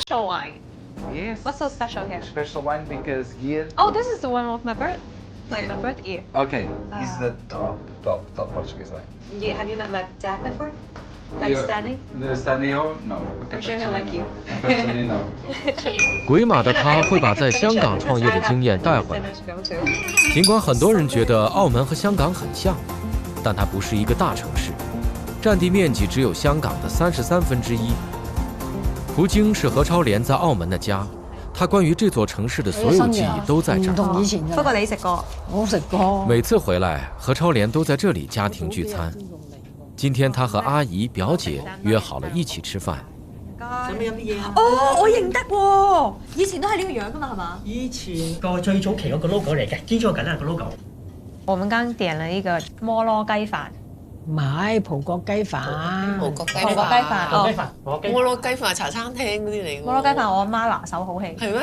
special wine. Yes. What's so special here? Special wine because here. Oh, this is the one of my birth, like my birth year. Okay, this is the top Portuguese wine. Yeah, have you met my dad before? Like Yeah. Stanley? The Stanley No. I'm sure he'll like you. Personally, no. 鬼马的他会把在香港创业的经验带回来。尽管很多人觉得澳门和香港很像，但它不是一个大城市，占地面积只有香港的1/33。葡京是何超莲在澳门的家，他关于这座城市的所有記憶都在這兒。同以前嘅。不過你食過，我食過。每次回來，何超蓮都在這裡家庭聚餐。今天他和阿姨、表姐約好了一起吃飯。哦，我認得喎，以前都係呢個樣噶嘛，係嘛？以前個最早期嗰個 logo 嚟嘅，見咗緊係個 logo。我們剛點了一個摩羅雞飯，唔係葡國雞飯，葡國雞葡國雞飯哦，摩羅雞飯，摩羅雞飯係茶餐廳嗰啲嚟嘅。摩羅雞飯我阿媽拿手好戲。係咩？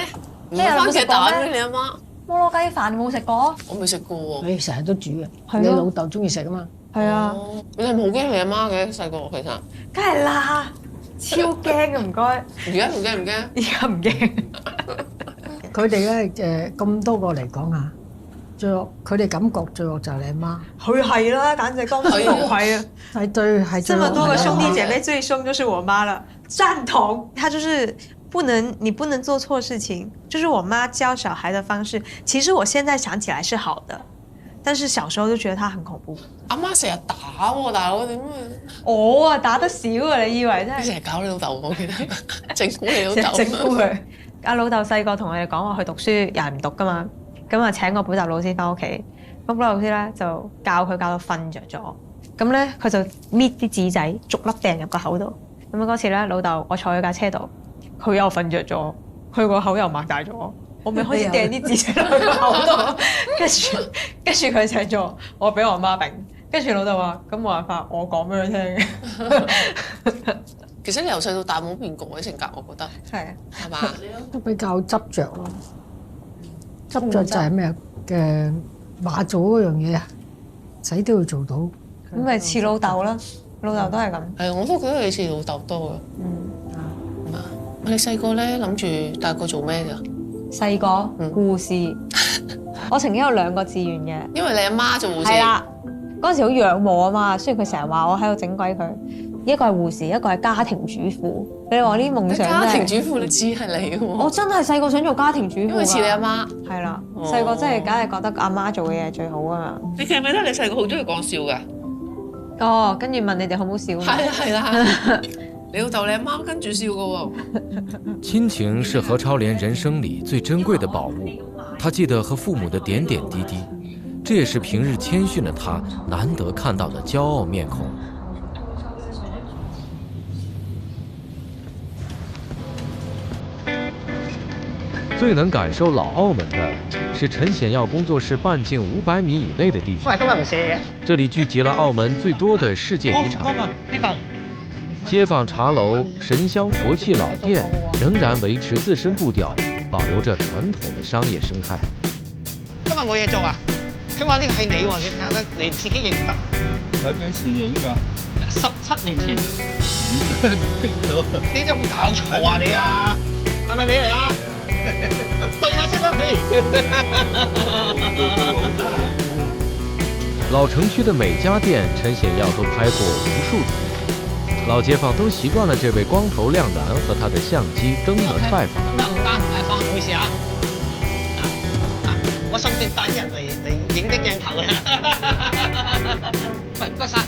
唔咩啊係番茄蛋冇食過咩咩？你阿媽？摩羅雞飯你冇食過？我未食過喎。你成日都煮嘅。係咯你老豆中意食啊嘛。係啊，哦，你係咪好驚你阿媽嘅細個其實？梗係啦，超驚嘅唔該。而家唔驚唔驚？而家唔驚。佢哋咧咁多個嚟講啊，最惡佢哋感覺最惡就係你阿媽。佢係啦，簡直當之無愧啊！係最係最這麼多個兄弟姐妹。妹，最兇就是我媽了，贊同。她就是你不能做錯事情，就是我媽教小孩的方式。其實我現在想起來是好的，但是小時候就覺得她很恐怖。阿媽成日打喎，大佬點會？我啊打得少啊，你以為真係？你成日搞你老豆，我記得整蠱你老豆。整蠱佢。阿老豆細個同我哋講話去讀書，又係唔讀噶嘛，咁啊請個補習老師翻屋企，咁補習老師咧就教佢教到瞓着咗，咁咧佢就搣啲紙仔逐粒掟入個口度，咁啊嗰次咧老豆我坐喺架車度，佢又瞓着咗，佢個口又擘大咗，我咪開始掟啲紙仔落佢個口度，跟住佢醒咗，我俾我媽揈，跟住老豆話咁冇辦法，我講俾佢聽。其實你由細到大冇變過嘅性格，我覺得係啊，係嘛？都比較執着咯。執着就係咩嘅話做嗰樣嘢啊，死都要做到。咁咪似老豆啦，老豆都係咁。係，我都覺得你似老豆多嘅。係嘛？你細個咧諗住大個做咩㗎？細個護士，我曾經有2個志願嘅。因為你阿媽做護士。係啦，嗰陣時好仰慕啊嘛，雖然佢成日話我喺度整鬼佢。一個係護士，一個係家庭主婦。你話呢啲夢想家庭主婦，你知係你喎。我真係細個想做家庭主婦。因為似你阿媽。係啦，細個真係梗係覺得阿媽做嘅嘢最好啊嘛。你記唔記得你細個好中意講笑㗎？哦，跟住問你哋好唔好笑？係啦，你老豆你阿媽跟住笑㗎喎。親情是何超蓮人生裡最珍貴的寶物，他記得和父母的點點滴滴，這也是平日謙遜的他難得看到的驕傲面孔。最能感受老澳門的是陳顯耀工作室半徑500米以內的地方。喂，今日唔射嘅。這裡聚集了澳門最多的世界遺產。街坊茶樓、神香佛器老店仍然維持自身步調，保留着傳統的商業生態。今日冇嘢做啊？佢話呢個係你喎，你睇得你自己認得。喺幾時影㗎17年前。你有冇搞錯啊你啊？係咪你嚟啊？對下先啦你。老城區的每家店，陳顯耀都拍過無數次，老街坊都習慣了這位光頭靚男和他的相機登門拜訪。唔單唔係幫，唔好意思啊。我順便帶人嚟影啲鏡頭啊。喂，唔該晒。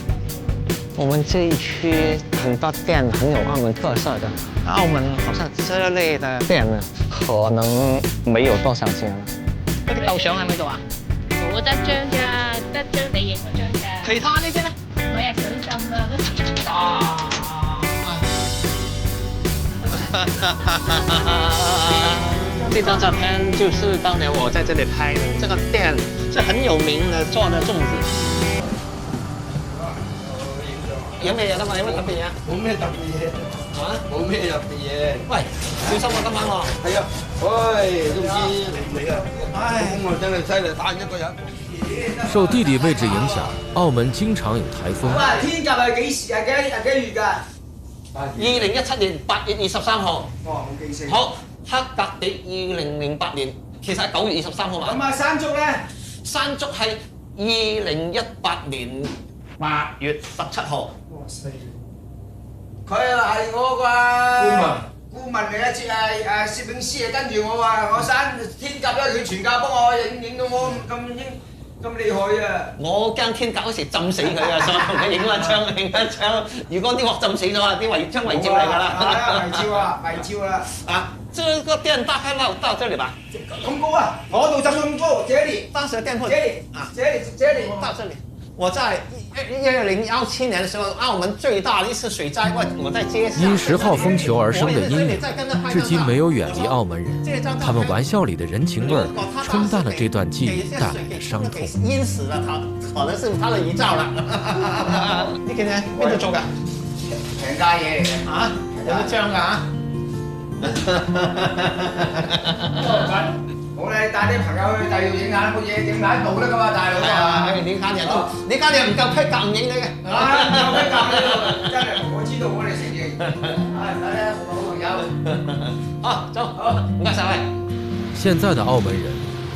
我們這一區很多店很有澳門特色的，澳門好像這類的店呢可能沒有多少間了。嗰啲舊相喺咪度啊？冇得張咋，得張你影嗰張咋。其他呢啲咧？我日舉針啦。這張照片就是當年我在這裡拍的，這個店是很有名的，做的粽子。有咩嘢得嘛？有咩特別嘢？冇咩特別嘢。嚇？冇咩特別嘢。喂，小心啊！今晚喎。係啊。喂，都唔知嚟㗎。唉，咁我真係犀利，打一個人。受地理位置影響，澳門經常有颱風。天鴿係幾時啊？幾月㗎？ 2017年8月23號。哇，好記性。好，黑格地2008年，其實係9月23號嘛。咁啊，山竹咧？山竹係2018年8月17號。哇，犀利！佢係我個顧問嚟嘅，即係攝影師係跟住我話，我山天鴿咧，佢全家幫我影到我咁厲害啊！我驚天鴿嗰時浸死佢啊，所以同佢影一張。如果啲鑊浸死咗啊，啲遺張遺照嚟㗎啦。係啊，遺照啦。啊，這個店大概到這裡吧。咁高啊！我度浸到咁高，這裡。當時的店鋪。這裡啊，這裡到這裡。我在2017年的時候，澳門最大的一次水災，我在街上。因10號風球而生的陰影，至今沒有遠離澳門人。他們玩笑裡的人情味兒，沖淡了這段記憶帶來的傷痛。淹死了他，可能是他的遺照啦。呢件嘢邊度做㗎？平價嘢嚟嘅。啊？有得張㗎嚇？我哋帶啲朋友去第二度影下，冇嘢影喺度得㗎嘛，大佬啊！你間嘢唔夠規格唔影你嘅。唔夠規格呢？真係我知道我哋承認。大家好朋友。好，走，好，唔該曬喂。現在的澳門人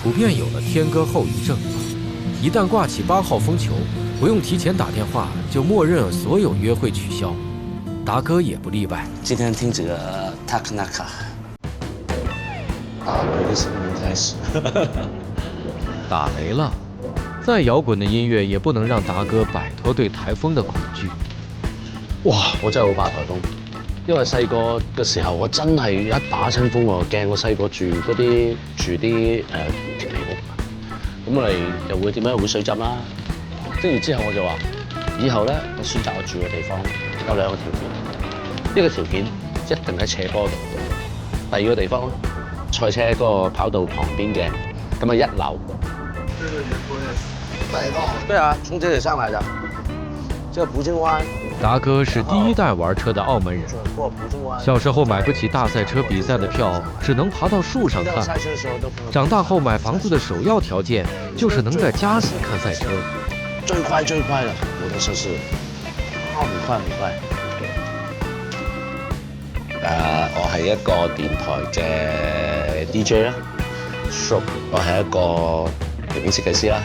普遍有了天鴿後遺症，一旦掛起8號風球，不用提前打電話就默認所有約會取消。達哥也不例外。今天聽這個 Takanaka。打雷的聲音開始，打雷了，再搖滾的音樂也不能讓達哥擺脫對颱風的恐懼。哇！我真係好怕颱風，因為細個嘅時候我真係一打親風我驚。我細個住啲鐵皮屋，咁我哋又會點樣會水浸啦。跟住之後我就話，以後咧我選擇我住嘅地方有2個條件，一個條件一定喺斜坡度，第2個地方咧。賽車嗰個跑道旁邊嘅，咁啊1樓。對啊，從這裡上來的，這個葡京灣。達哥是第一代玩車的澳門人，小時候買不起大賽車比賽的票，只能爬到樹上看。長大後買房子的首要條件就是能在家裡看賽車。最快了，摩托車是很快。我係一個電台嘅 DJ 啦 ，Shop 我係一個平面設計師啦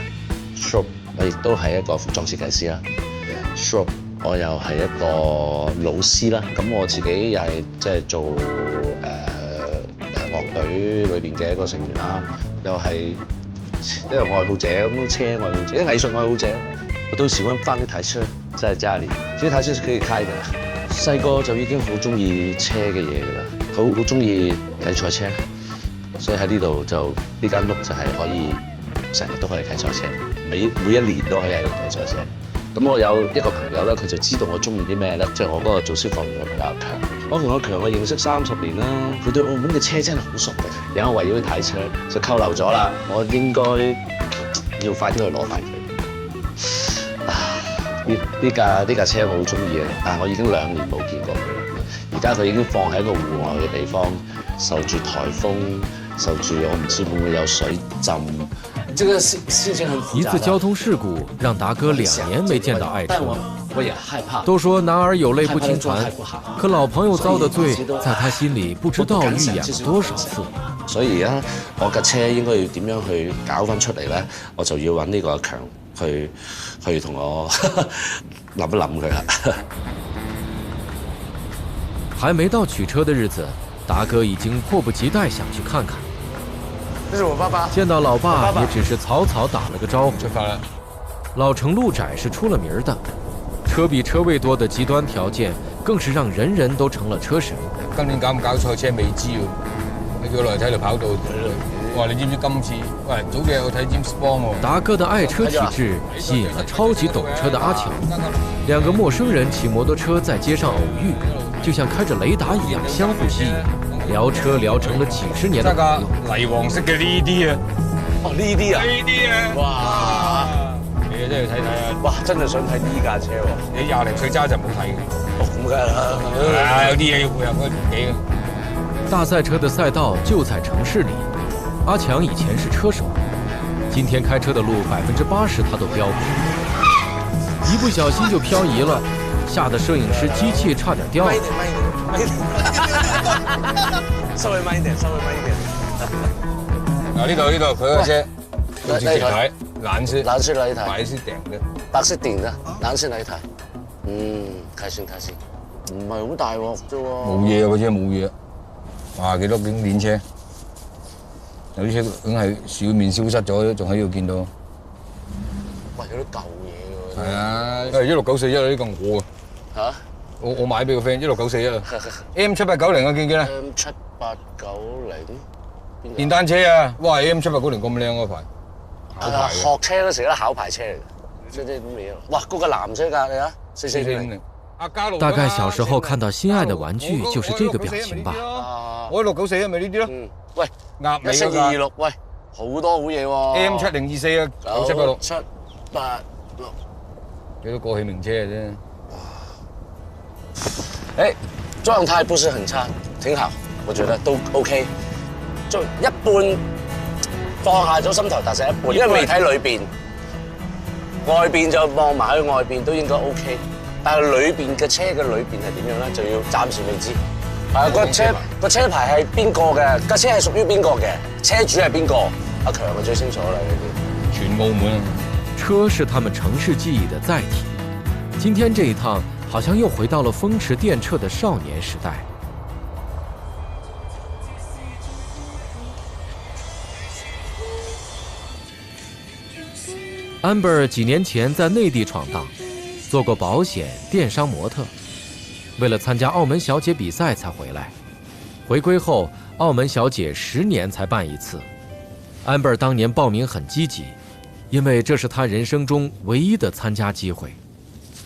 ，Shop 我亦都係一個服裝設計師啦 ，Shop 我又係一個老師啦，咁我自己又係即係做樂隊裏邊嘅一個成員啦，又係一個愛好者咁車愛好者，藝術愛好者，我都喜歡翻去睇車，在家裡，其實台車是可以開的。細個就已經好中意車嘅嘢㗎啦，好中意睇賽車，所以喺呢度就呢間屋就係可以成日都可以睇賽車，每一年都可以喺度睇賽車。咁我有一個朋友咧，佢就知道我中意啲咩咧，即係我嗰個做消防員嘅朋友阿強。我同阿強我認識30年啦，佢對澳門嘅車真係好熟嘅，然後為咗去睇車就扣留咗啦，我應該要快啲去攞翻佢。呢架車我好中意嘅，但係我已經2年冇見過佢啦。而家佢已經放喺一個戶外嘅地方，受住颱風，受住我唔知會唔會有水浸。這個心情很複雜。一次交通事故讓達哥2年沒見到愛車。我也害怕。都說男兒有淚不輕傳，可老朋友遭的罪，在他心裡不知道預演了多少次。所以而家我架車應該要點樣去搞翻出嚟咧？我就要揾呢個阿強去同我諗一諗佢啦。還沒到取車的日子，達哥已經迫不及待想去看看。這是我爸爸。見到老爸也只是草草打了個招呼。出發啦！老城路窄是出了名的，車比車位多的極端條件，更是讓人人都成了車神。今年搞唔搞賽車未知喎，你叫我嚟睇度跑道。哇！你知唔知今次？喂，早幾日我睇 James Bond 喎。達哥的愛車體質吸引了超級懂車的阿強。2個陌生人騎摩托車在街上偶遇，就像開着雷達一樣相互吸引，聊車聊成了幾10年的朋友。泥黃色嘅呢啲啊！哦，呢啲啊！呢啲啊！哇！你真係睇睇啊！哇！真係想睇呢架車喎！你20零歲揸就唔好睇嘅。哦，咁梗係啦。有啲嘢要配合嗰年紀嘅。大賽車的賽道就在城市裡。阿強以前是車手，今天開車的路80%他都飆不上，一不小心就漂移了，吓得摄影师机器差点掉了。收佢慢啲，收佢慢啲。嗱呢度佢個車，好似斜睇，藍色藍色禮題，白色頂嘅，白色頂嘅，藍色禮題。睇先。唔係好大鑊啫喎。冇嘢啊，嗰車冇嘢。哇！幾多經典車？有啲車梗係表面消失咗，仲喺度見到。喂，有啲舊嘢喎。係啊，16941呢個我啊。嚇？我買俾個 friend 16941啊。M7890啊，見唔見啊 ？M7890。電單車啊！哇 ！M7890咁靚嗰牌。學車嗰時咧考牌車嚟嘅，即係咁嘢。哇！嗰個藍色㗎，你啊，4450。大概小時候看到心愛的玩具就是這個表情吧。我16941咪呢啲咯。喂，鴨尾嗰1426，喂，好多好嘢喎。M7024啊，9786。786。幾多過氣名車嘅啫。誒，狀態不是很差，挺好，我覺得都 OK。就一半放下咗心頭大石一半，因為未睇裏邊，外邊就望埋去外邊都應該 OK。但係裏邊嘅車嘅裏邊係點樣咧，就要暫時未知。個車牌係邊個嘅？架車係屬於邊個嘅？車主係邊個？阿強就最清楚啦，呢啲。全澳門。車是他們城市記憶的載體。今天這一趟，好像又回到了風馳電掣的少年時代。Amber 幾年前在內地闖蕩。做過保險、電商模特，為了參加澳門小姐比賽才回來。回歸後，澳門小姐10年才辦一次。Amber 當年報名很積極，因為這是她人生中唯一的參加機會。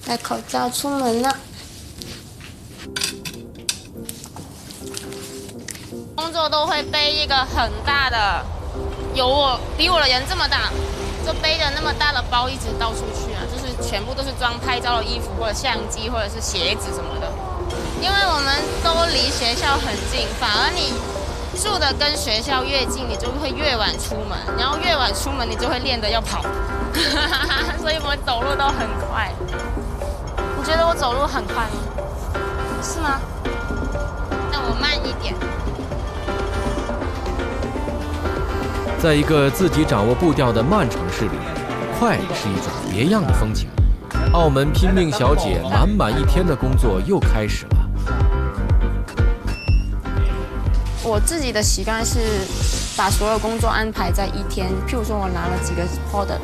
戴口罩出門了。工作都會背一個很大的，比我的人這麼大。就背着那麼大的包一直到處去啊，就是全部都是裝拍照的衣服或者相機或者是鞋子什麼的。因為我們都離學校很近，反而你住的跟學校越近，你就會越晚出門，然後越晚出門你就會練得要跑，所以我走路都很快。你覺得我走路很快嗎？是嗎？那我慢一點。在一個自己掌握步調的慢城市裡，快是一種別樣的風景。澳門拼命小姐滿一天的工作又開始了。我自己的習慣是把所有工作安排在一天，譬如說我拿了幾個 order，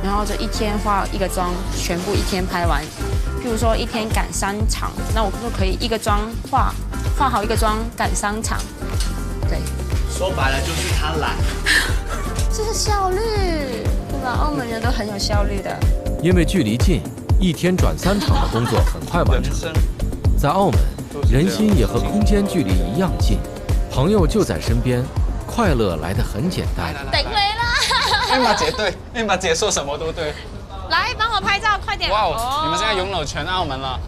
然後就一天化一個妝，全部一天拍完。譬如說一天趕3場，那我就可以一個妝化好一個妝趕3場。對，說白了就是他懶。這是效率，對吧？澳門人都很有效率的。因為距離近，一天轉3場的工作很快完成。在澳門，人心也和空間距離一樣近，朋友就在身邊，快樂來得很簡單。頂你啦！Emma 姐對，Emma 姐說什麼都對。來，幫我拍照，快點！哇，你們現在擁有全澳門了。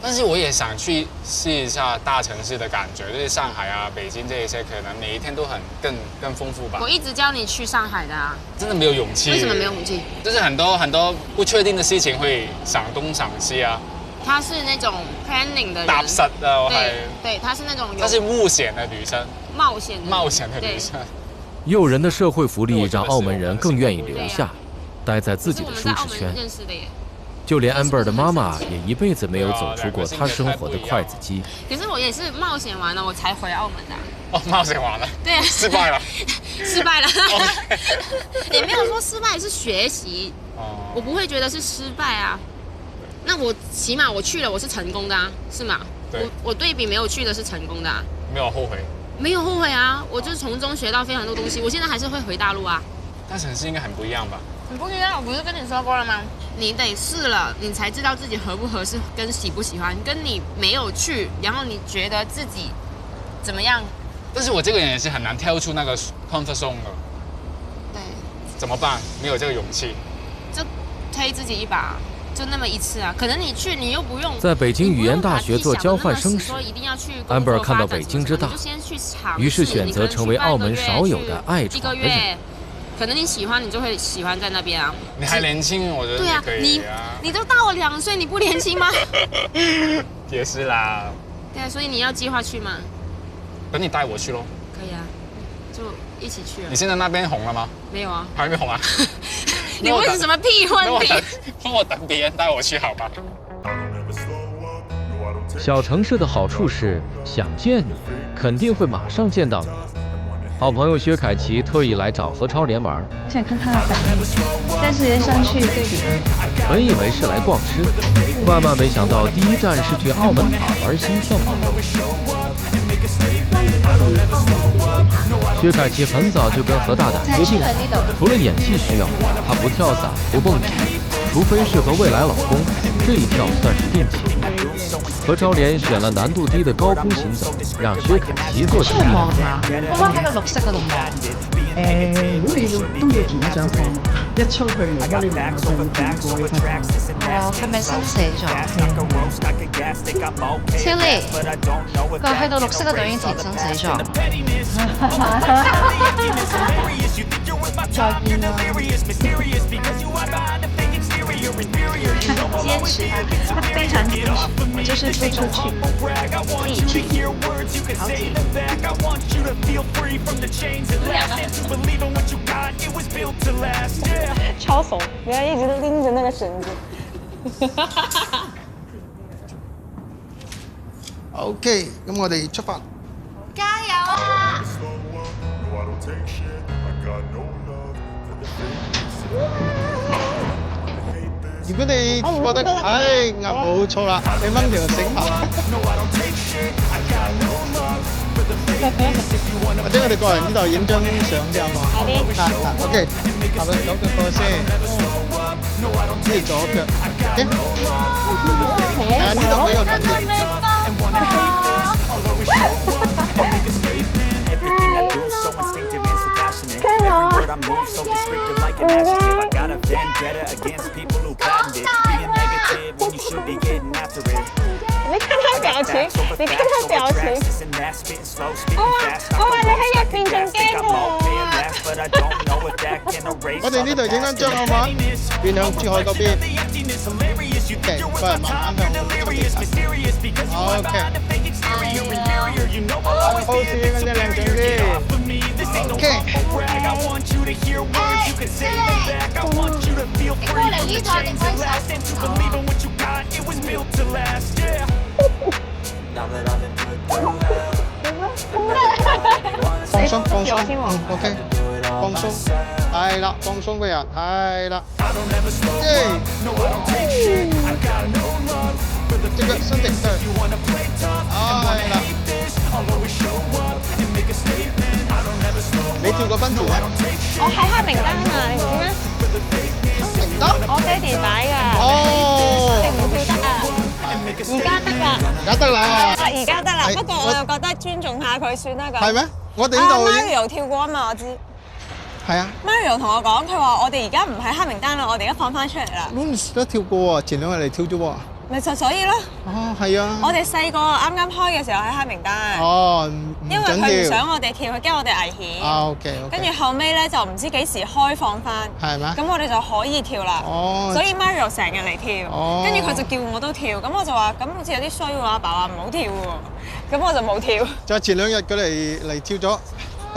但是我也想去試一下大城市的感覺，就是上海啊、北京這一些，可能每一天都更豐富吧。我一直叫你去上海的啊，真的沒有勇氣。為什麼沒有勇氣？就是很多不確定的事情會想東想西啊。他是那種 planning 的人，踏實的，我還對，他是那種他是冒險的女生，冒險的女生。誘人的社會福利讓澳門人更願意留下，待在自己的舒適圈。就連 Amber 的媽媽也一輩子沒有走出過她生活的筷子基。可是我也是冒險完了，我才回澳門的。哦，冒險完了。對啊，失敗了。失敗了。也沒有說失敗，是學習。我不會覺得是失敗啊。那我起碼我去了，我是成功的啊，是嗎？對。我對比沒有去的是成功的啊。沒有後悔。沒有後悔啊，我就是從中學到非常多東西，我現在還是會回大陸啊。大城市應該很不一樣吧？很不一樣，我不是跟你說過了嗎？你得試了，你才知道自己合不合適跟喜不喜歡。跟你沒有去，然後你覺得自己怎麼樣？但是我這個人也是很難跳出那個 comfort zone 的。對。怎麼辦？沒有這個勇氣。就推自己一把，就那麼一次啊！可能你去，你又不用。在北京語言大學做交換生時，Amber 看到北京之大，於是選擇成為澳門少有的愛闖的人。可能你喜欢，你就会喜欢在那边啊。你还年轻，我觉得对啊，可以啊。你都大我2岁，你不年轻吗？也是啦。对啊，所以你要计划去吗？等你带我去咯。可以啊，就一起去啊。你现在那边红了吗？没有啊。还没红啊？你问什么屁问题？帮我等别人带我去好吧？小城市的好处是，想见你，肯定会马上见到你。好朋友薛凯琪特意来找何超莲玩，我想看他的反应，但是上去对比。本以为是来逛吃，万万没想到第一站是去澳门塔玩心跳马。薛凯琪很早就跟何大胆约定，除了演戏需要，她不跳伞不蹦极，除非是和未来老公，这一跳算是定情。何超莲选了难度低的高空行走，讓薛凱琪做起來。望下，我喺個綠色嗰度望。咁你都要填一張 form， 一出去而家你兩個就會見過呢份。係咪生死咗？Tilly，佢去到綠色嗰度已經填生死狀。再見啦。坚持，他非常坚持，就是飞出去，自己去，好紧。超怂，不要一直拎着那个绳子。OK， 咁我哋出發。加油啊！如果你覺得冇錯啦，你掹條繩爬，或者我哋過嚟呢度影張相先好冇？好啲。OK， 行啦，左腳過先，呢左腳。呢度比較近啲。你看他表情，你看他表情。我話你喺入邊仲驚我。我哋呢度影緊張好嘛？變向珠海嗰邊。OK， 過嚟慢慢向我出邊睇。OK。好似嗰隻靚相先。OK。你過嚟呢度定揮手？放鬆放鬆，OK， 放鬆，係啦，放鬆個人，係啦，隻腳伸直對，係啦，你跳過分條啊？我喺黑名單啊，你知咩？黑名單？我爹哋擺㗎。哦。你唔跳得啊？而家得㗎。而家得啦。而家得啦，不過我又覺得尊重下佢算啦咁。係咩？我哋呢度 Mario 跳過啊嘛，我知。係啊。Mario 同我講，佢話我哋而家唔喺黑名單啦，我哋而家放翻出嚟啦。Lawrence 都跳過喎，前2日嚟跳咗喎。咪就所以咯。哦，係啊。我哋細個啱啱開嘅時候喺黑名單。哦，因為佢唔想我哋跳，佢驚我哋危險。啊 ，OK。跟住後尾咧就唔知幾時開放翻。係咩？咁我哋就可以跳啦。哦。所以 Mario 成日嚟跳。哦。跟住佢就叫我都跳，咁我就話咁好似有啲衰喎，阿爸話唔好跳喎，咁我就冇跳。就前2日佢嚟跳咗。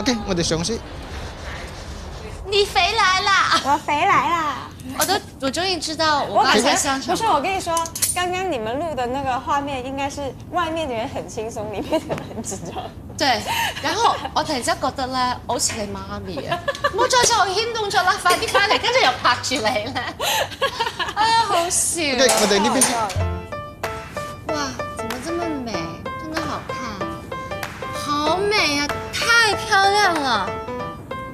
OK， 我哋上先。你回來啦！我回來啦！我終於知道我剛才想什麼。不是，我跟你說，剛剛你們錄的那個畫面應該是外面的人很輕鬆，裡面的人很緊張。對，然後我突然之間覺得咧，好似你媽咪啊！唔好再做牽動作啦，快啲翻嚟，跟住又拍住你咧。哎呀，好笑。OK， 我哋呢邊先。哇，怎麼這麼美？真的好看，好美啊！太漂亮了！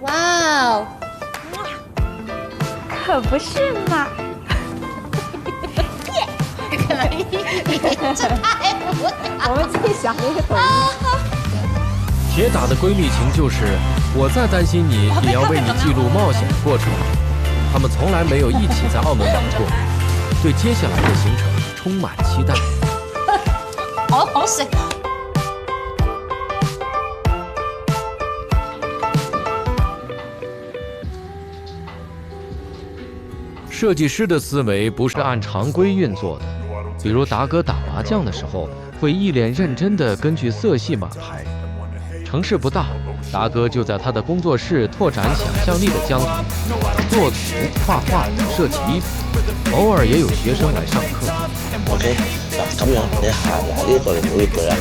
哇哦！可不是嘛！可以，这太无聊。我们自己想一个抖音。铁打的闺蜜情就是，我再担心你，也要为你记录冒险的过程。他们从来没有一起在澳门玩过，对接下来的行程充满期待。好食。设计师的思维不是按常规运作的，比如达哥打麻将的时候，会一脸认真地根据色系码牌。城市不大，达哥就在他的工作室拓展想象力的疆土，做图、画画、设计衣服，偶尔也有学生来上课。OK， 嗱咁樣你下呢個你每句啦，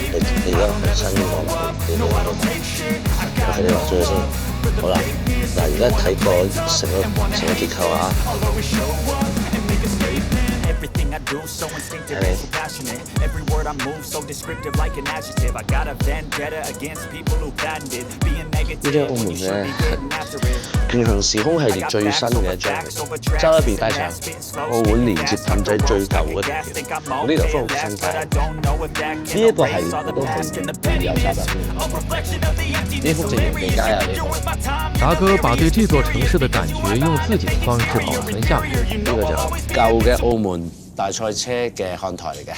你而家學新呢個你，OK， 你畫咗佢先，好啦，嗱而家睇個成個結構啊。呢張澳門嘅平行時空系列最新嘅一張嚟，周一邊帶上澳門連接氹仔最舊嗰條橋，我呢條風好新界。呢一個系列我都係有插入呢幅正陽地街啊！達哥把對這座城市的感覺用自己的方式保存下來。呢個就舊嘅澳門大賽車嘅看台嚟嘅。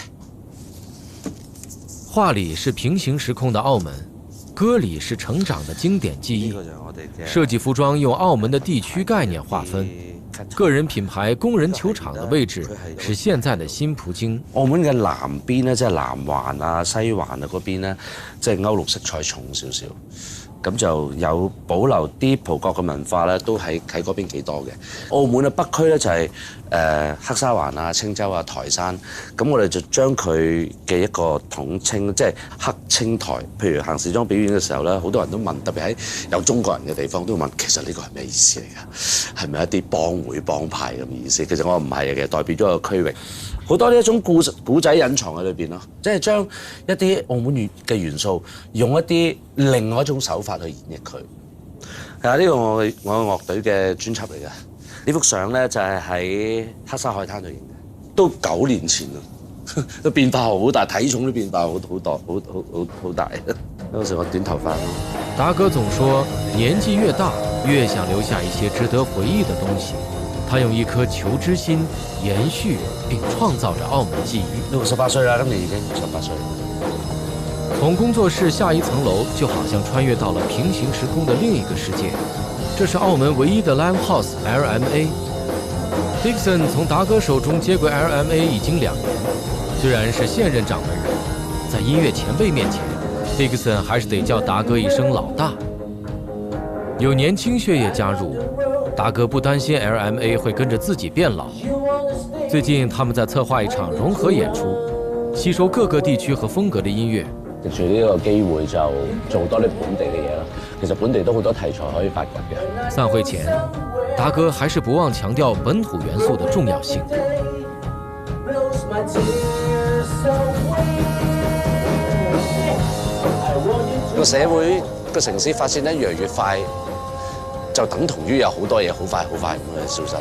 畫裡是平行時空的澳門，歌裡是成長的經典記憶。設計服裝用澳門的地區概念劃分，個人品牌工人球場的位置是現在的新葡京。澳門嘅南邊咧，即係南環啊、西環啊嗰邊咧，即係歐陸色彩重少少。咁就有保留啲葡國嘅文化咧，都喺嗰邊幾多嘅。澳門嘅北區咧就係黑沙環啊、青洲啊、台山，咁我哋就將佢嘅一個統稱，即係黑青台。譬如行時裝表演嘅時候咧，好多人都問，特別喺有中國人嘅地方都會問，其實呢個係咩意思嚟㗎？係咪一啲幫會幫派咁嘅意思？其實我唔係嘅，代表咗個區域。好多呢一種故仔隱藏喺裏邊咯，即係將一啲澳門嘅元素，用一啲另外一種手法去演繹佢。係啊，呢個我嘅樂隊嘅專輯嚟嘅。呢幅相咧就係喺黑沙海灘度影嘅，都9年前啦，都變化好大，體重都變化好大。嗰時我短頭髮。達哥總說，年紀越大，越想留下一些值得回憶的東西。他用一顆求知心延續並創造着澳門記憶。都18歲啦，今年已經18歲。從工作室下一層樓，就好像穿越到了平行時空的另一個世界。這是澳門唯一的 Live House LMA。Dixon 從達哥手中接軌 LMA 已經2年，雖然是現任掌門人，在音樂前輩面前 ，Dixon 還是得叫達哥一聲老大。有年輕血液加入。達哥不擔心 LMA 會跟着自己變老。最近他們在策劃一場融合演出，吸收各個地區和風格的音樂。藉住呢個機會就做多啲本地嘅嘢啦。其實本地都好多題材可以發掘嘅。散會前，達哥還是不忘強調本土元素的重要性。個社會個城市發展得越嚟越快。就等同於有好多嘢好快咁樣消失。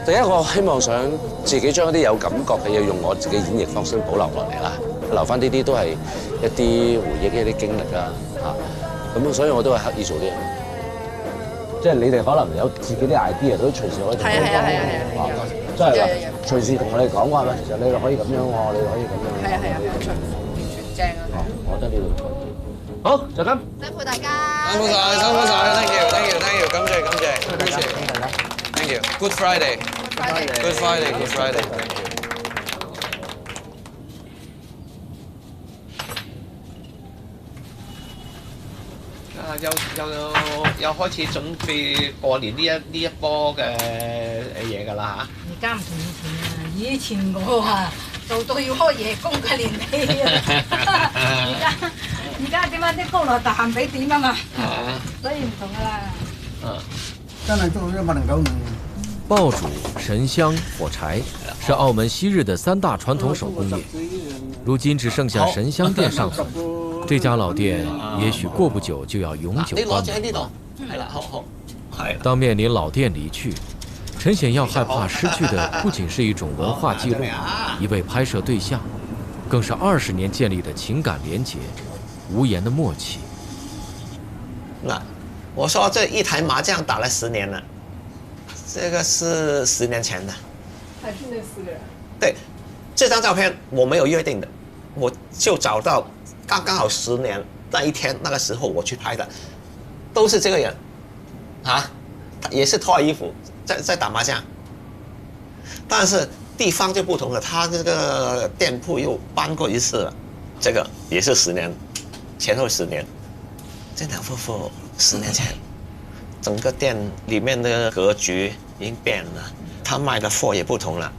第一個希望想自己將一啲有感覺嘅嘢，用我自己演繹方式保留落嚟啦，留翻呢啲都係一啲回憶、一啲經歷啦嚇。咁所以我都係刻意做呢樣嘢。即係你哋可能有自己啲 idea 都隨時可以同我講。係。真係㗎，隨時同我哋講話，其實你哋可以咁樣喎，你哋可以咁樣。係啊，冇錯，完全正啊！我覺得呢度好，就咁。辛苦大家。辛苦晒，thank you，感謝。Thank you，Good Friday。Good Friday。又開始準備過年呢一波嘅嘢㗎啦嚇。而家唔同以前啊，以前我啊做到要開夜工嘅年紀啊，而家點解啲高樓大廈俾點啊嘛，所以唔同㗎啦。真係做105。爆竹、神香、火柴是澳門昔日的3大傳統手工業，如今只剩下神香店上鎖。這家老店也許過不久就要永久關門。當面臨老店離去，陳顯耀害怕失去的不僅是一種文化記錄、一位拍攝對象，更是20年建立的情感連結、無言的默契。我說這一台麻將打了10年了，這個是10年前的。還是那4個人？對，這張照片我沒有約定的，我就找到剛好10年那一天，那個時候我去拍的，都是這個人，啊，也是脫衣服在打麻將。但是地方就不同了，他这个店铺又搬过一次了，这个也是10年，前后10年。这两夫妇10年前，整个店里面的格局已经变了，他卖的货也不同了。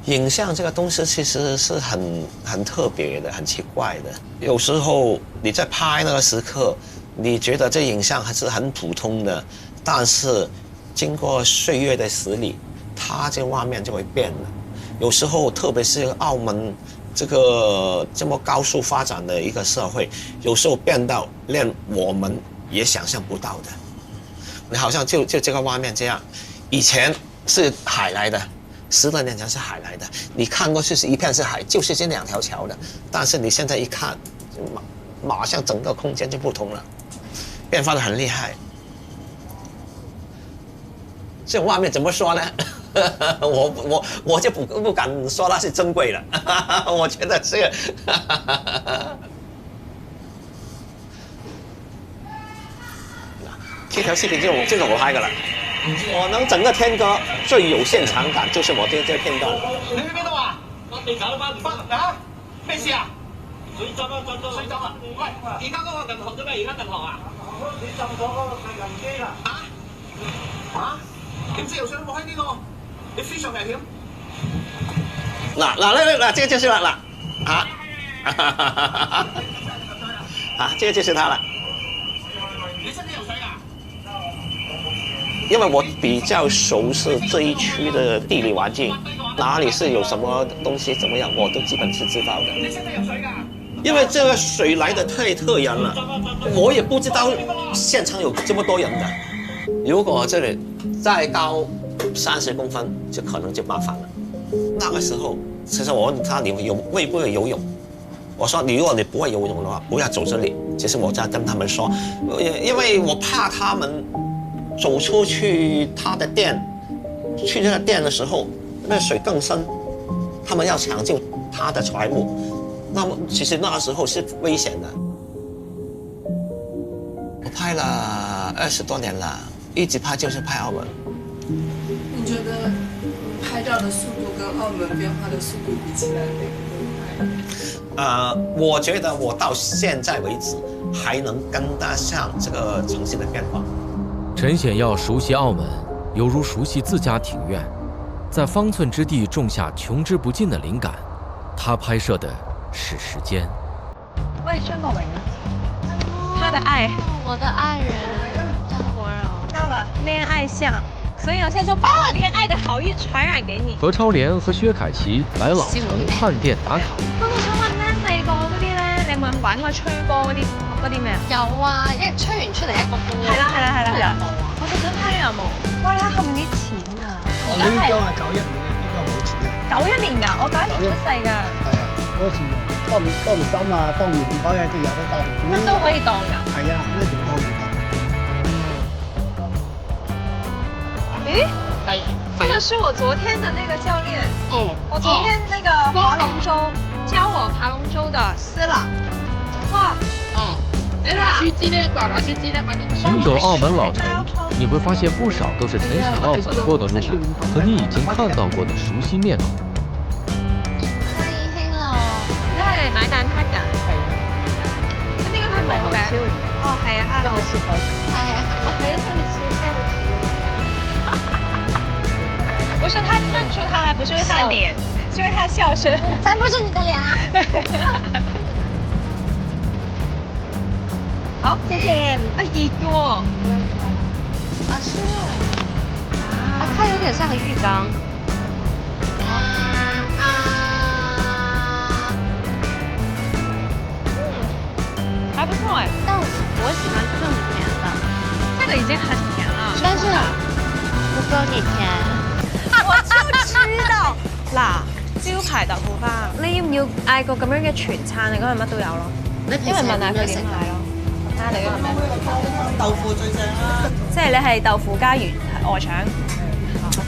影像这个东西其实是很特别的，很奇怪的。有时候你在拍那个时刻，你觉得这影像还是很普通的，但是经过岁月的洗礼，它这画面就会变了。有时候，特别是澳门这个这么高速发展的一个社会，有时候变到连我们也想象不到的。你好像就这个画面这样，以前是海来的。10多年前是海来的，你看过去是一片是海，就是这2条桥的。但是你现在一看，马上整个空间就不同了，变化得很厉害。这种画面怎么说呢？我就不敢说它是珍贵了，我觉得这个。这条视频就是我拍的了。我能整个天歌最有現場感，就是我這片段。你去邊度啊？我地走翻啊？咩事啊？水浸啊！浸到水浸啊！喂，而家嗰個銀行做咩？而家銀行啊？你浸咗嗰個太陽機啦！點知游水冇喺呢個？你非常危險。嗱，這個就是了這個就是它了。你識唔識游水啊？因為我比較熟悉這一區的地理環境，哪裡是有什麼東西怎麼樣，我都基本是知道的。你識唔識游水㗎？因為這個水來得太突然了，我也不知道現場有這麼多人的。如果這裡再高30公分，就可能就麻煩了。那個時候，其實我問他你會不會游泳？我說如果你不會游泳的話，不要走這裡。其實我在跟他們說，因為我怕他們走出去他的店，去那個店的時候，那水更深，他們要搶救他的財物，那麼其實那個時候是危險的。我拍了20多年了，一直拍就是拍澳門。你覺得拍照的速度跟澳門變化的速度比起來，我覺得我到現在為止還能跟得上這個城市的變化。陳顯耀熟悉澳門，猶如熟悉自家庭院，在方寸之地種下窮之不盡的靈感。他拍攝的是時間。喂，張國榮啊，他的愛，我的愛人張國榮，到了戀愛相，所以我現在就把我戀愛的好運傳染給你。何超蓮和薛凱琪來老城探店打卡。不過我想問咧，細個嗰啲咧，你有冇玩過吹波嗰啲咩啊？有啊，一吹完出嚟一個波。係啦，我就想睇有冇。哇！你睇後面啲錢啊！我呢張係91年嘅，呢個冇錢嘅。91年㗎，我91年出世㗎。係啊，嗰時當年心啊，當年唔開啊，都有得當。乜都可以當㗎。係啊，呢條當年當。咦？這個是我昨天的那個教練。我昨天那個划龍舟教我划龍舟的思朗。哇！行走澳門老城，你會發現不少都是陳顯耀走過的路和你已經看到過的熟悉面孔。太興啦！你係嚟買蛋撻㗎？係。呢個係冇嘅。哦，係啊，我試過。係啊，我可以幫你試一下。不是他認出他來，不是因為他的臉，是因為他笑聲。才不是你的臉啊！好，謝謝。熱嘅喎。是。它有點像個浴缸。還不錯哎。但我喜歡更甜的。這個已經很甜了。但是不夠你甜。我就知道。嗱，招牌豆腐花，你要唔要嗌個咁樣嘅全餐啊？咁咪乜都有咯。因為問下佢點嗌咯。睇下你嗰個咩？豆腐最正啦。即係你係豆腐加魚鵝腸，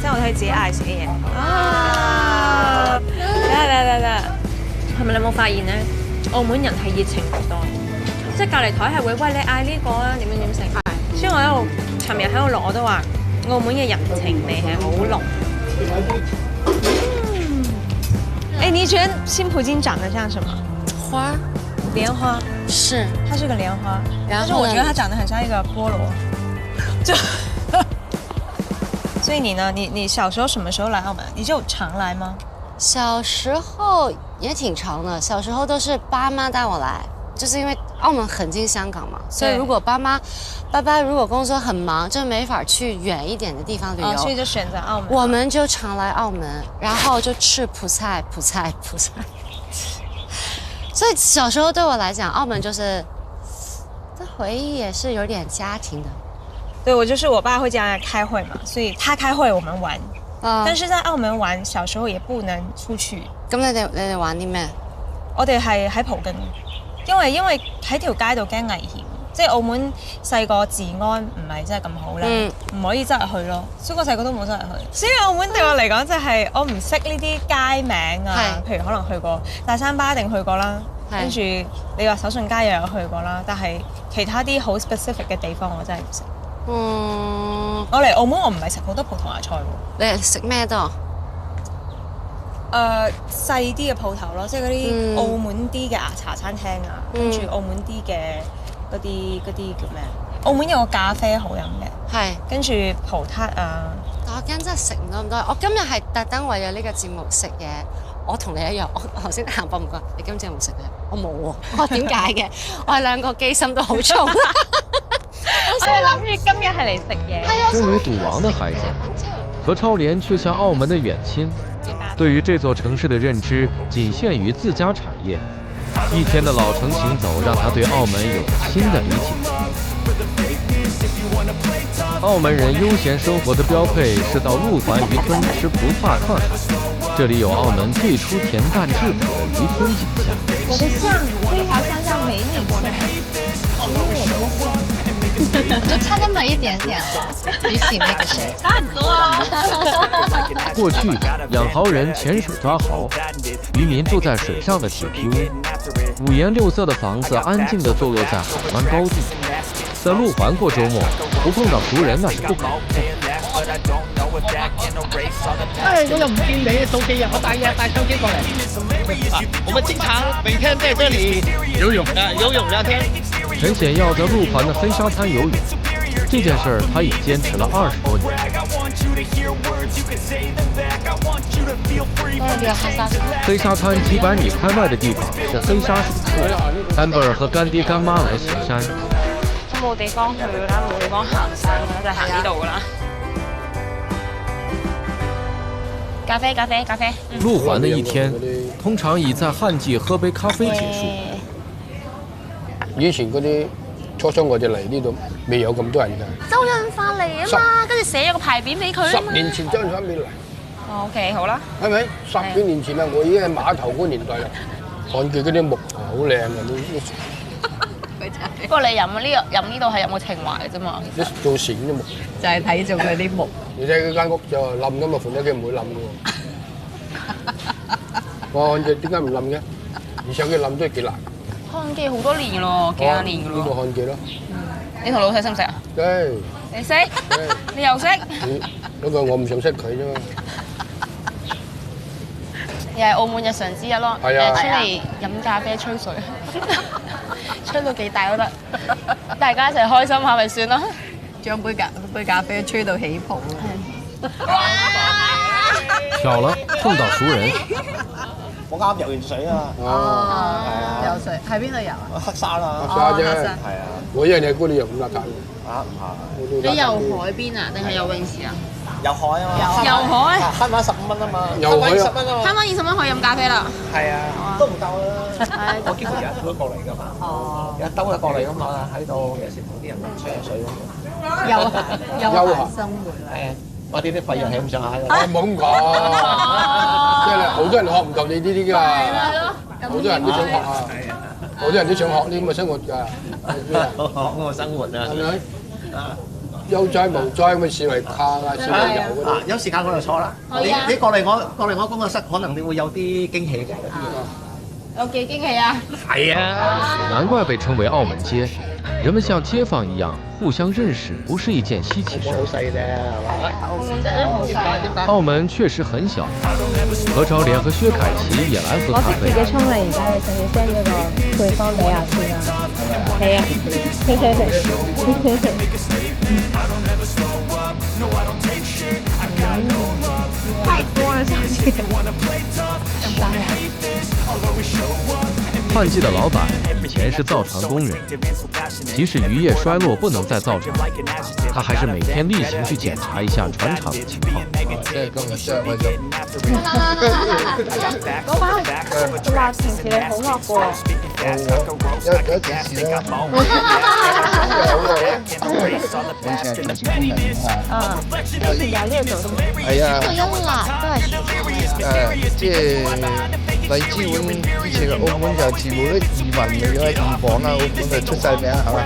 即係我可以自己嗌自己嘢。啊！嚟，係咪你冇發現咧？澳門人係熱情好多，即係隔離台係會喂你嗌呢個啊，點樣食。所以我喺度，尋日喺度錄我都話，澳門嘅人情味係好濃。哎，你覺得新葡京長得像什麼？花，蓮花。是，它是個蓮花，但是我覺得它長得很像一個菠蘿。就，所以你呢？你小時候什麼時候來澳門？你就常來嗎？小時候也挺長的，小時候都是爸媽帶我來，就是因為澳門很近香港嘛，所以如果爸爸如果工作很忙，就沒法去遠一點的地方旅遊，所以就選擇澳門。我們就常來澳門，然後就吃葡菜。所以小時候對我來講，澳門就是這回憶也是有點家庭的。對，我就是我爸會將來開會嘛，所以他開會我們玩。但是在澳門玩，小時候也不能出去。咁你哋玩啲咩？我哋係喺葡京，因為喺條街度驚危險，即係澳門細個治安唔係真係咁好咧，唔可以真係去咯。所以我細個都冇真係去。所以澳門對我嚟講就係我唔識呢啲街名啊，譬如可能去過大三巴一定去過啦，跟住你話手信街又有去過啦，但係其他啲好 specific 嘅地方我真係唔識。我嚟澳門我唔係食好多葡萄牙菜喎。你係食咩多？細啲嘅鋪頭咯，即係嗰啲澳門啲嘅牙茶餐廳啊，跟住澳門啲嘅嗰啲叫咩？澳門有個咖啡好飲嘅，係跟住葡撻啊。但我驚真係食唔到咁多。我今日係特登為咗呢個節目食嘢。我同你一樣，我頭先行過唔覺，你今朝有冇食嘅？我冇喎。我點解嘅？我係兩個機心都好重。我係諗住今日係嚟食嘢。身為賭王的孩子，何超蓮卻像澳門的遠親，對於這座城市的認知僅限於自家產業。一天的老城行走，讓他對澳門有了新的理解。澳門人悠閒生活的標配是到路環漁村吃不怕串，這裡有澳門最初恬淡質樸的漁村景象。我的像非常像美女國的，就差那麼一點點了，比起那個誰差很多啊。過去養蠔人潛水抓蠔，漁民住在水上的鐵皮屋，五顏六色的房子安靜地坐落在海灣高地。在路環過週末，不碰到熟人那是不可能的。我又唔見你，到幾日我帶手機過嚟。我們經常每天在這裡游泳聊天。陳顯耀在路環的黑沙灘游泳，這件事他也堅持了20多年。黑沙灘幾百米開外的地方是黑沙水庫，丹貝爾和乾爹乾媽來行山。冇地方去啦，冇地方行山啦，就行呢度噶啦。咖啡。路環的一天，通常以在旱季喝杯咖啡結束。以前嗰啲初初我哋嚟呢度未有咁多人㗎。周潤發嚟啊嘛，跟住寫咗個牌匾俾佢啊嘛。10年前周潤發未嚟。OK， 好啦。係咪？10幾年前啊，我已經係碼頭嗰年代啦。看見嗰啲木好靚啊！不過你飲呢度係飲個情懷嘅啫嘛。你做船啲木。就係睇中佢啲木。你睇佢間屋就冧咁啊，盤得佢唔會冧嘅喎。我看見點解唔冧嘅？而且佢冧都係幾難。看記好多年咯，幾廿年嘅咯。呢個看記咯。你同老細識唔識啊？識。你識？你又識？不過我唔想識佢啫嘛。又係澳門日常之一咯。係啊。出嚟飲咖啡吹水，吹到幾大都得，大家一齊開心下咪算咯。將杯咖啡吹到起泡巧了，碰到熟人。我啱游完水啊！游水喺邊度游啊？黑沙啦，黑沙啫，係啊。我以為你估你游咁邋遢。啊唔係。你游海邊啊，定係游泳池啊？遊海啊嘛。遊海。慳翻15蚊啊嘛。遊海10蚊啊嘛。慳翻20蚊可以飲咖啡啦。係啊，都唔夠啦。我幾乎日日都過嚟㗎嘛。哦。日兜就過嚟㗎嘛，喺度有時同啲人吹下水咁。休閒生活啦。係啊。我啲費用係咁上下嘅。唔好咁講，即係好多人學唔到你呢啲㗎，好多人都想學啊，好多人都想學呢啲咁嘅生活㗎，學咁嘅生活啊，係咪？有災無災咁嘅視為卡啊，視為遊嗰啲。有時間我就錯啦，你過嚟我工作室，可能你會有啲驚喜嘅。有幾驚喜啊？係啊。難怪被稱為澳門街，人们像街坊一样互相认识，不是一件稀奇事。澳門確實很小，何超蓮和薛凱琪也來喝咖啡。我識自己沖啦，而家你就要 send 嗰個配方俾阿先啦。係啊，太多了，上次。換季的老闆以前是造船工人，即使漁業衰落不能再造船，他還是每天例行去檢查一下船廠的情況。即係今日真係開心。老闆，佢話平時你好惡嘅喎。有件事啦。以前係電視工人啊。之前有呢個做嘅。係啊。呢個一辣都係即係荔枝碗之前嘅澳門就全部都移民嚟咗魚房啦，澳門就出晒名係嘛？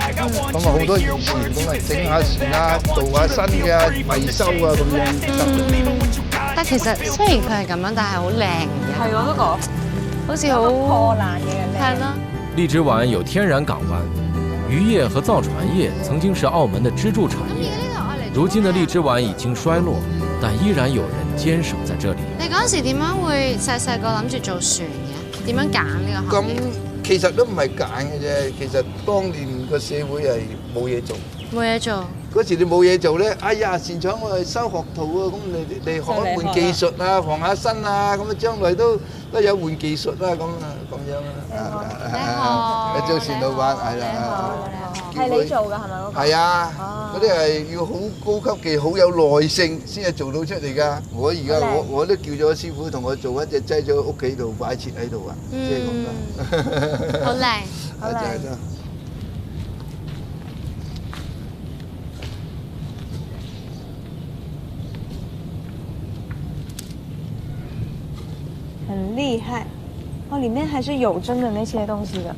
咁啊好多漁船咁啊整下船啊，做下新嘅維修啊咁樣。但其實雖然佢係咁樣，但係好靚嘅。係我都覺，好似好破爛嘅。係咯。荔枝灣有天然港灣，漁業和造船業曾經是澳門的支柱產業。如今的荔枝灣已經衰落，但依然有人堅守在這裡。你嗰陣時點樣會細個諗住做船嘅？點樣揀呢個行業？咁其實都唔係揀嘅啫，其實當年個社會係冇嘢做。冇嘢做。嗰時你冇嘢做咧，哎呀，船廠我係收學徒啊，咁你學一門技術啊，防下身啊，咁啊將來都有門技術啦，咁樣啊。你做船老闆係啦。係你做㗎係咪嗰個？係啊，嗰啲係要好高級技、好有耐性先係做到出嚟㗎。我而家我都叫咗師傅同我做一隻擠咗屋企度擺設喺度啊，即係咁啦。好靚，好靚。很厲害，裡面還是有真的那些東西的，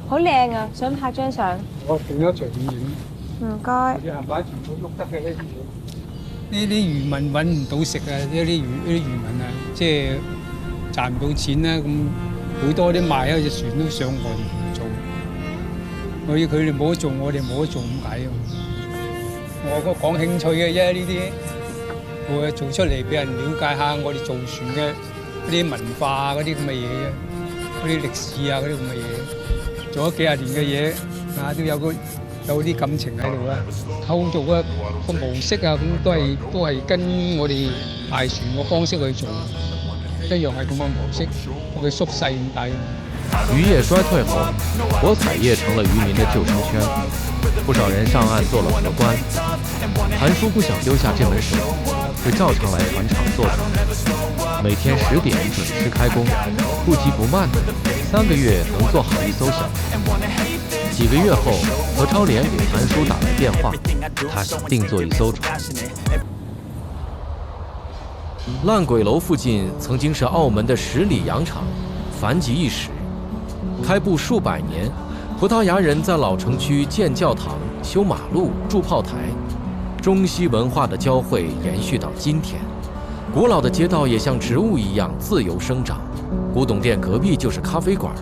好靚啊！想拍張相。我整咗隨便影。唔該。啲鹹擺全部喐得嘅呢啲嘢。呢啲漁民揾唔到食啊！呢啲漁民啊，即係賺唔到錢啦，咁好多啲賣一隻船都上岸做。我要佢哋冇得做，我哋冇得做咁解啊！我個講興趣嘅啫，呢啲我做出嚟俾人了解下我哋做船嘅。嗰啲文化嗰啲咁嘅嘢啫，嗰啲歷史啊嗰啲咁嘅嘢，做咗幾廿年嘅嘢，啊都有啲感情喺度啦。構造嘅個模式啊，咁都係跟我哋賣船個方式去做，一樣係咁嘅模式，佢縮細咁大。漁業衰退後，博彩業成了漁民的救生圈，不少人上岸做了荷官。韓叔不想丟下這門手藝，會照常來船廠做船。每天10點準時開工，不急不慢的，3個月能做好一艘小船。幾個月後，何超蓮給韓叔打來電話，他想定做一艘船。爛鬼樓附近曾經是澳門的10里洋場，繁極一時，開埠數百年。葡萄牙人在老城區建教堂、修馬路、築炮台，中西文化的交匯延續到今天。古老的街道也像植物一樣自由生長，古董店隔壁就是咖啡館。